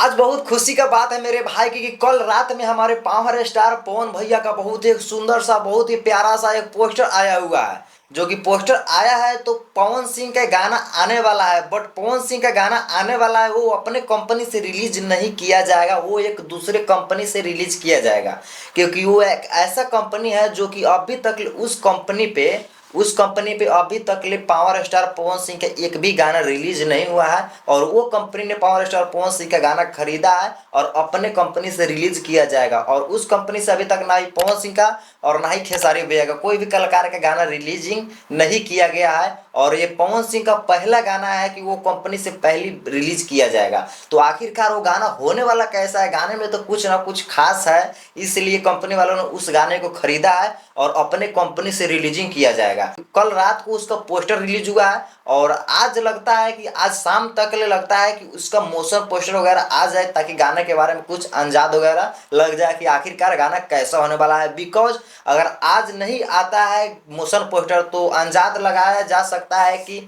आज बहुत खुशी का बात है मेरे भाई की कि कल रात में हमारे पावर स्टार पवन भैया का बहुत ही सुंदर सा बहुत ही प्यारा सा एक पोस्टर आया हुआ है। जो कि पोस्टर आया है तो पवन सिंह का गाना आने वाला है, बट पवन सिंह का गाना आने वाला है वो अपने कंपनी से रिलीज नहीं किया जाएगा, वो एक दूसरे कंपनी से रिलीज किया जाएगा। क्योंकि वो एक ऐसा कंपनी है जो कि अभी तक उस कंपनी पे अभी तक ले पावर स्टार पवन सिंह का एक भी गाना रिलीज नहीं हुआ है। और वो कंपनी ने पावर स्टार पवन सिंह का गाना खरीदा है और अपने कंपनी से रिलीज किया जाएगा। और उस कंपनी से अभी तक ना ही पवन सिंह का और ना ही खेसारी भैया का कोई भी कलाकार का गाना रिलीजिंग नहीं किया गया है। और ये पवन सिंह का पहला गाना है कि वो कंपनी से पहली रिलीज किया जाएगा। तो आखिरकार वो गाना होने वाला कैसा है, गाने में तो कुछ ना कुछ खास है, इसलिए कंपनी वालों ने उस गाने को खरीदा है और अपने कंपनी से रिलीजिंग किया जाएगा। कल रात को उसका पोस्टर रिलीज हुआ है और आज लगता है कि आज शाम तक ले लगता है कि उसका मोशन पोस्टर वगैरह आ जाए, ताकि गाने के बारे में कुछ अंदाज वगैरह लग जाए कि आखिरकार गाना कैसा होने वाला है। बिकॉज अगर आज नहीं आता है मोशन पोस्टर तो अंदाज लगाया जा सकता है कि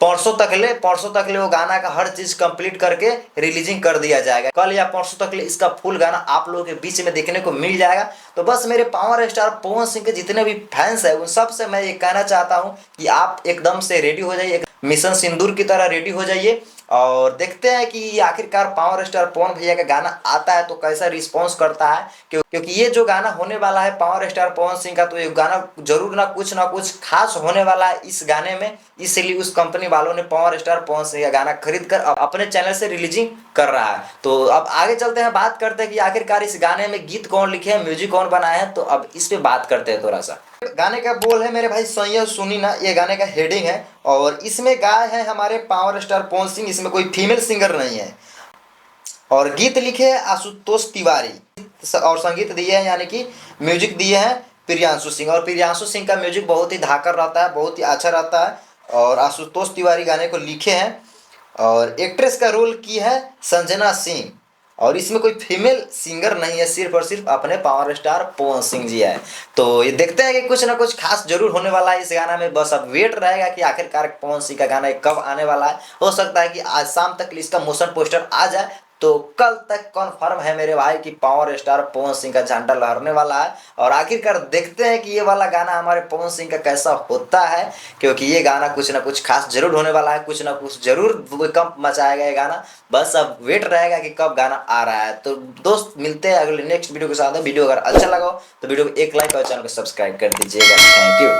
परसों तक ले वो गाना का हर चीज कंप्लीट करके रिलीजिंग कर दिया जाएगा। कल या परसों तक ले इसका फुल गाना आप लोगों के बीच में देखने को मिल जाएगा। तो बस मेरे पावर स्टार पवन सिंह के जितने भी फैंस हैं उन सब से मैं ये कहना चाहता हूँ कि आप एकदम से रेडी हो जाइए, मिशन सिंदूर की तरह रेडी हो जाइए और देखते हैं कि आखिरकार पावर स्टार पवन भैया का गाना आता है तो कैसा रिस्पॉन्स करता है। क्योंकि ये जो गाना होने वाला है पावर स्टार पवन सिंह का, तो ये गाना जरूर ना कुछ खास होने वाला है इस गाने में। इसलिए उस कंपनी वालों ने पावर स्टार पवन सिंह का गाना खरीद कर अपने चैनल से रिलीजिंग कर रहा है। तो अब आगे चलते हैं, बात करते हैं कि आखिरकार इस गाने में गीत कौन लिखे हैं, म्यूजिक कौन बनाया है। तो अब इस पे बात करते हैं थोड़ा सा। गाने का बोल है मेरे भाई सैयद सुनी ना, ये गाने का हेडिंग है और इसमें गाए हैं हमारे पावर स्टार पवन सिंह, इसमें कोई फीमेल सिंगर नहीं है। और गीत लिखे है आशुतोष तिवारी और संगीत दिए हैं यानी कि म्यूजिक दिए हैं प्रियांशु सिंह। और प्रियांशु सिंह का म्यूजिक बहुत ही धाकर रहता है, बहुत ही अच्छा रहता है। और आशुतोष तिवारी गाने को लिखे हैं और एक्ट्रेस का रोल की है संजना सिंह। और इसमें कोई फीमेल सिंगर नहीं है, सिर्फ और सिर्फ अपने पावर स्टार पवन सिंह जी है। तो ये देखते हैं कि कुछ ना कुछ खास जरूर होने वाला है इस गाना में। बस अब वेट रहेगा कि आखिरकार पवन सिंह का गाना कब आने वाला है। हो सकता है कि आज शाम तक इसका मोशन पोस्टर आ जाए, तो कल तक कन्फर्म है मेरे भाई कि पावर स्टार पवन सिंह का झंडा लहरने वाला है। और आखिरकार देखते हैं कि ये वाला गाना हमारे पवन सिंह का कैसा होता है, क्योंकि ये गाना कुछ ना कुछ खास जरूर होने वाला है, कुछ ना कुछ जरूर भूकंप मचाएगा ये गाना। बस अब वेट रहेगा कि कब गाना आ रहा है। तो दोस्त मिलते हैं अगले नेक्स्ट वीडियो के साथ। वीडियो अगर अच्छा लगा हो तो वीडियो को एक लाइक और चैनल को सब्सक्राइब कर दीजिएगा। Thank you.